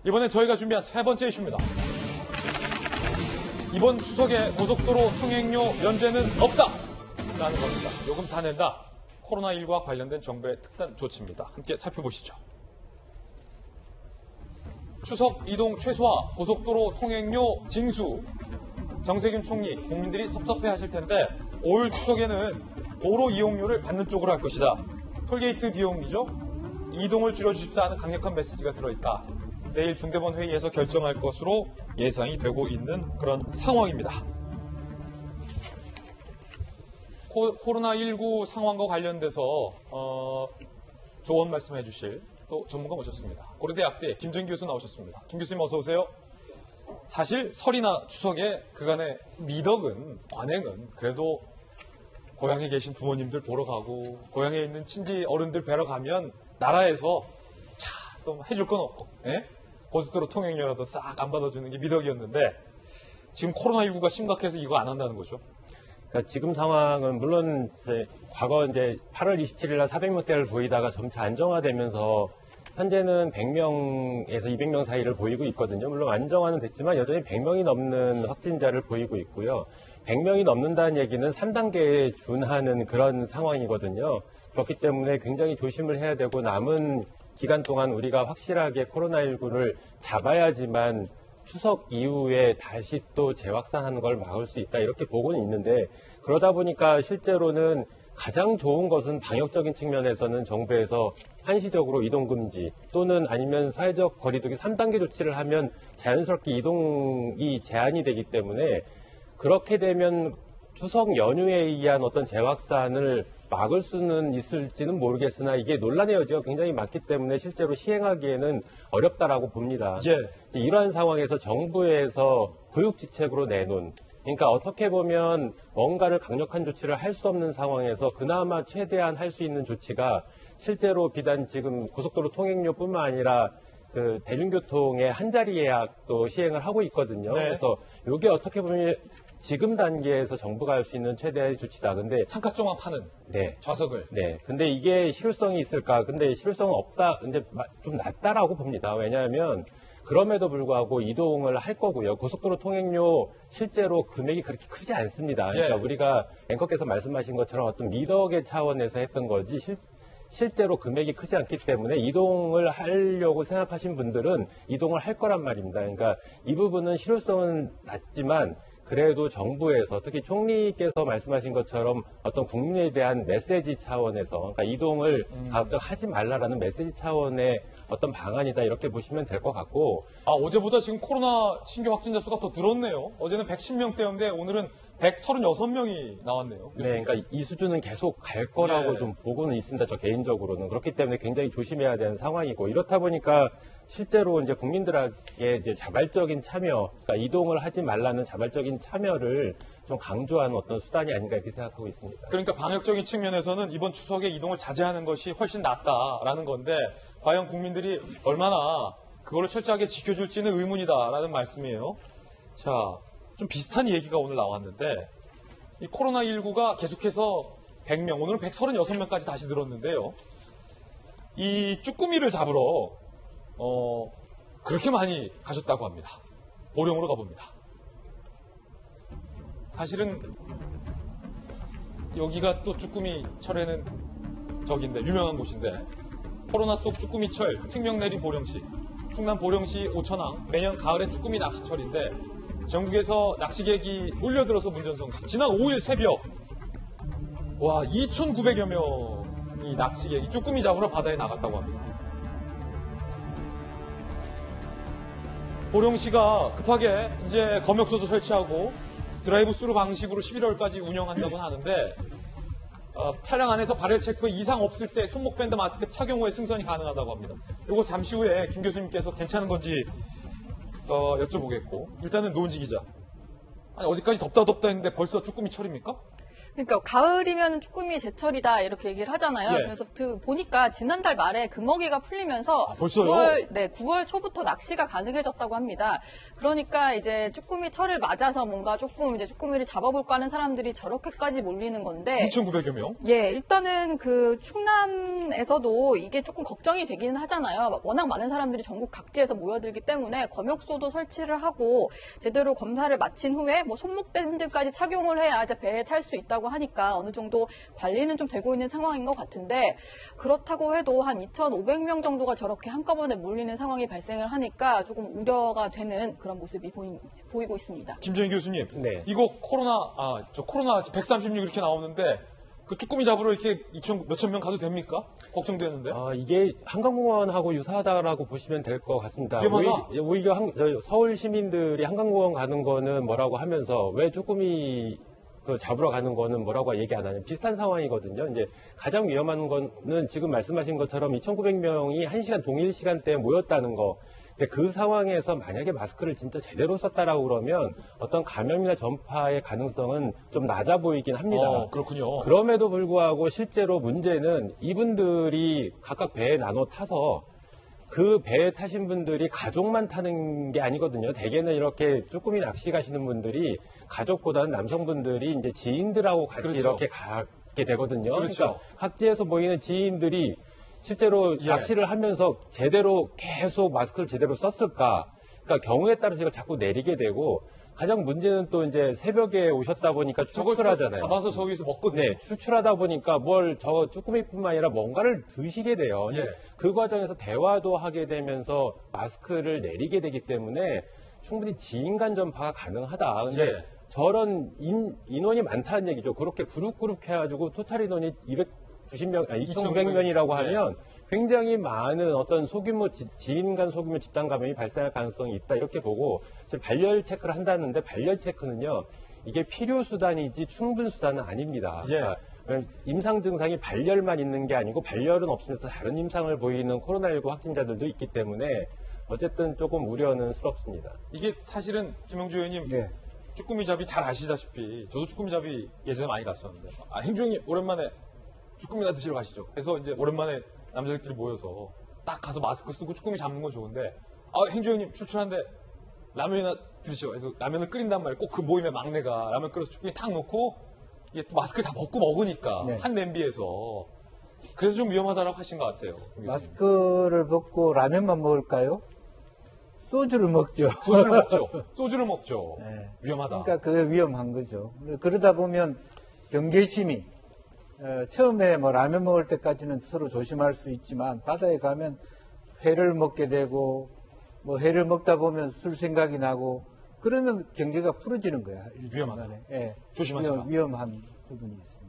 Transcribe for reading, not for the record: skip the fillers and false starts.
이번엔 저희가 준비한 세 번째 이슈입니다. 이번 추석에 고속도로 통행료 면제는 없다라는 겁니다. 요금 다 낸다. 코로나19와 관련된 정부의 특단 조치입니다. 함께 살펴보시죠. 추석 이동 최소화, 고속도로 통행료 징수. 정세균 총리, 국민들이 섭섭해하실 텐데 올 추석에는 도로 이용료를 받는 쪽으로 할 것이다. 톨게이트 비용이죠. 이동을 줄여주십사 하는 강력한 메시지가 들어있다. 내일 중대본 회의에서 결정할 것으로 예상이 되고 있는 그런 상황입니다. 코로나19 상황과 관련돼서 조언 말씀해 주실 또 전문가 모셨습니다. 고려대학대 김정인 교수 나오셨습니다. 김 교수님 어서 오세요. 사실 설이나 추석에 그간의 미덕은, 관행은 그래도 고향에 계신 부모님들 보러 가고 고향에 있는 친지 어른들 뵈러 가면 나라에서 또 해줄 건 없고 고속도로 통행료라도 싹 안 받아주는 게 미덕이었는데 지금 코로나19가 심각해서 이거 안 한다는 거죠. 그러니까 지금 상황은 물론 과거 8월 27일 날 400명대를 보이다가 점차 안정화되면서 현재는 100명에서 200명 사이를 보이고 있거든요. 물론 안정화는 됐지만 여전히 100명이 넘는 확진자를 보이고 있고요. 100명이 넘는다는 얘기는 3단계에 준하는 그런 상황이거든요. 그렇기 때문에 굉장히 조심을 해야 되고 남은 기간 동안 우리가 확실하게 코로나19를 잡아야지만 추석 이후에 다시 또 재확산하는 걸 막을 수 있다 이렇게 보고는 있는데 그러다 보니까 실제로는 가장 좋은 것은 방역적인 측면에서는 정부에서 한시적으로 이동금지 또는 아니면 사회적 거리두기 3단계 조치를 하면 자연스럽게 이동이 제한이 되기 때문에 그렇게 되면 추석 연휴에 의한 어떤 재확산을 막을 수는 있을지는 모르겠으나 이게 논란의 여지가 굉장히 많기 때문에 실제로 시행하기에는 어렵다라고 봅니다. 예. 이러한 상황에서 정부에서 교육지책으로 내놓은 그러니까 어떻게 보면 뭔가를 강력한 조치를 할 수 없는 상황에서 그나마 최대한 할 수 있는 조치가 실제로 비단 지금 고속도로 통행료뿐만 아니라 그 대중교통의 한자리 예약도 시행을 하고 있거든요. 네. 그래서 이게 어떻게 보면 지금 단계에서 정부가 할 수 있는 최대의 조치다. 근데 창가 쪽만 파는 좌석을. 네. 근데 이게 실효성이 있을까? 근데 실효성은 없다. 근데 좀 낮다라고 봅니다. 왜냐하면 그럼에도 불구하고 이동을 할 거고요. 고속도로 통행료 실제로 금액이 그렇게 크지 않습니다. 그러니까 우리가 앵커께서 말씀하신 것처럼 어떤 미덕의 차원에서 했던 거지 실제로 금액이 크지 않기 때문에 이동을 하려고 생각하신 분들은 이동을 할 거란 말입니다. 그러니까 이 부분은 실효성은 낮지만 그래도 정부에서 특히 총리께서 말씀하신 것처럼 어떤 국민에 대한 메시지 차원에서 그러니까 이동을 가급적 하지 말라라는 메시지 차원의 어떤 방안이다 이렇게 보시면 될 것 같고 어제보다 지금 코로나 신규 확진자 수가 더 늘었네요. 어제는 110명대였는데 오늘은 136명이 나왔네요. 네, 그러니까 이 수준은 계속 갈 거라고 좀 보고는 있습니다. 저 개인적으로는. 그렇기 때문에 굉장히 조심해야 되는 상황이고 이렇다 보니까 실제로 이제 국민들에게 이제 자발적인 참여, 그러니까 이동을 하지 말라는 자발적인 참여를 좀 강조하는 어떤 수단이 아닌가 이렇게 생각하고 있습니다. 그러니까 방역적인 측면에서는 이번 추석에 이동을 자제하는 것이 훨씬 낫다라는 건데 과연 국민들이 얼마나 그거를 철저하게 지켜줄지는 의문이다라는 말씀이에요. 자, 좀 비슷한 얘기가 오늘 나왔는데 이 코로나19가 계속해서 100명, 오늘은 136명까지 다시 늘었는데요. 이 쭈꾸미를 잡으러 그렇게 많이 가셨다고 합니다. 보령으로 가봅니다. 사실은 여기가 또 쭈꾸미 철에는 저기인데 유명한 곳인데 코로나 속 쭈꾸미철 특명 내린 보령시 충남 보령시 오천항 매년 가을에 쭈꾸미 낚시철인데 전국에서 낚시객이 몰려들어서 문전성시 지난 5일 새벽 2,900여 명이 낚시객이 쭈꾸미 잡으러 바다에 나갔다고 합니다. 보령시가 급하게 이제 검역소도 설치하고 드라이브 스루 방식으로 11월까지 운영한다고 하는데 차량 안에서 발열 체크 이상 없을 때 손목 밴드 마스크 착용 후에 승선이 가능하다고 합니다. 이거 잠시 후에 김 교수님께서 괜찮은 건지 여쭤보겠고 일단은 노은지 기자. 아니 어제까지 덥다 했는데 벌써 쭈꾸미 철입니까? 그러니까 가을이면 쭈꾸미 제철이다 이렇게 얘기를 하잖아요. 예. 그래서 보니까 지난달 말에 금어기가 풀리면서 벌써요? 9월 초부터 낚시가 가능해졌다고 합니다. 그러니까 이제 쭈꾸미 철을 맞아서 뭔가 조금 이제 쭈꾸미를 잡아볼까 하는 사람들이 저렇게까지 몰리는 건데 2,900여 명? 예, 일단은 그 충남에서도 이게 조금 걱정이 되기는 하잖아요. 워낙 많은 사람들이 전국 각지에서 모여들기 때문에 검역소도 설치를 하고 제대로 검사를 마친 후에 뭐 손목밴드까지 착용을 해야 이제 배에 탈 수 있다고 하니까 어느 정도 관리는 좀 되고 있는 상황인 것 같은데 그렇다고 해도 한 2,500명 정도가 저렇게 한꺼번에 몰리는 상황이 발생을 하니까 조금 우려가 되는 그런 모습이 보이고 있습니다. 김정인 교수님, 네. 이거 코로나 136 이렇게 나오는데 그 쭈꾸미 잡으러 이렇게 2천 몇천 명 가도 됩니까? 걱정되는데. 이게 한강공원하고 유사하다라고 보시면 될 것 같습니다. 위험하다? 오히려 서울 시민들이 한강공원 가는 거는 뭐라고 하면서 왜 쭈꾸미 잡으러 가는 거는 뭐라고 얘기 안 하냐. 비슷한 상황이거든요. 이제 가장 위험한 거는 지금 말씀하신 것처럼 2,900명이 1시간 동일 시간대에 모였다는 거. 근데 그 상황에서 만약에 마스크를 진짜 제대로 썼다라고 그러면 어떤 감염이나 전파의 가능성은 좀 낮아 보이긴 합니다. 그렇군요. 그럼에도 불구하고 실제로 문제는 이분들이 각각 배에 나눠 타서 그 배에 타신 분들이 가족만 타는 게 아니거든요. 대개는 이렇게 쭈꾸미 낚시 가시는 분들이 가족보다는 남성분들이 이제 지인들하고 같이 그렇죠. 이렇게 가게 되거든요. 그렇죠. 그러니까 각지에서 모이는 지인들이 실제로 예. 낚시를 하면서 제대로 계속 마스크를 제대로 썼을까? 그러니까 경우에 따라서 이걸 자꾸 내리게 되고 가장 문제는 또 이제 새벽에 오셨다 보니까 저걸 출출하잖아요. 잡아서 저기서 먹거든요. 네, 출출하다 보니까 저 쭈꾸미뿐만 아니라 뭔가를 드시게 돼요. 예. 그 과정에서 대화도 하게 되면서 마스크를 내리게 되기 때문에 충분히 지인 간 전파가 가능하다. 근데 예. 저런 인원이 많다는 얘기죠. 그렇게 그룹 해가지고 토탈 인원이 290명, 2,900명이라고 하면 굉장히 많은 어떤 소규모 지인 간 소규모 집단 감염이 발생할 가능성이 있다 이렇게 보고 지금 발열 체크를 한다는데 발열 체크는요 이게 필요 수단이지 충분 수단은 아닙니다. 예. 그러니까 임상 증상이 발열만 있는 게 아니고 발열은 없으면서 다른 임상을 보이는 코로나19 확진자들도 있기 때문에 어쨌든 조금 우려는 스럽습니다. 이게 사실은 김영주 의원님 쭈꾸미 잡이 잘 아시다시피 저도 쭈꾸미 잡이 예전에 많이 갔었는데 행주님 오랜만에 쭈꾸미나 드시러 가시죠. 그래서 이제 오랜만에 남자들끼리 모여서 딱 가서 마스크 쓰고 쭈꾸미 잡는 건 좋은데 행주 형님 출출한데 라면이나 드시죠. 그래서 라면을 끓인단 말이에요. 꼭 그 모임의 막내가 라면 끓여서 쭈꾸미 탁 넣고 이게 또 마스크를 다 벗고 먹으니까 한 냄비에서 그래서 좀 위험하다라고 하신 것 같아요. 마스크를 벗고 라면만 먹을까요? 소주를 먹죠. 소주를 먹죠. 네. 위험하다. 그러니까 그게 위험한 거죠. 그러다 보면 경계심이 처음에 뭐 라면 먹을 때까지는 서로 조심할 수 있지만 바다에 가면 회를 먹게 되고 뭐 회를 먹다 보면 술 생각이 나고 그러면 경계가 풀어지는 거야. 위험하다. 예. 조심하자. 위험한 부분이 있습니다.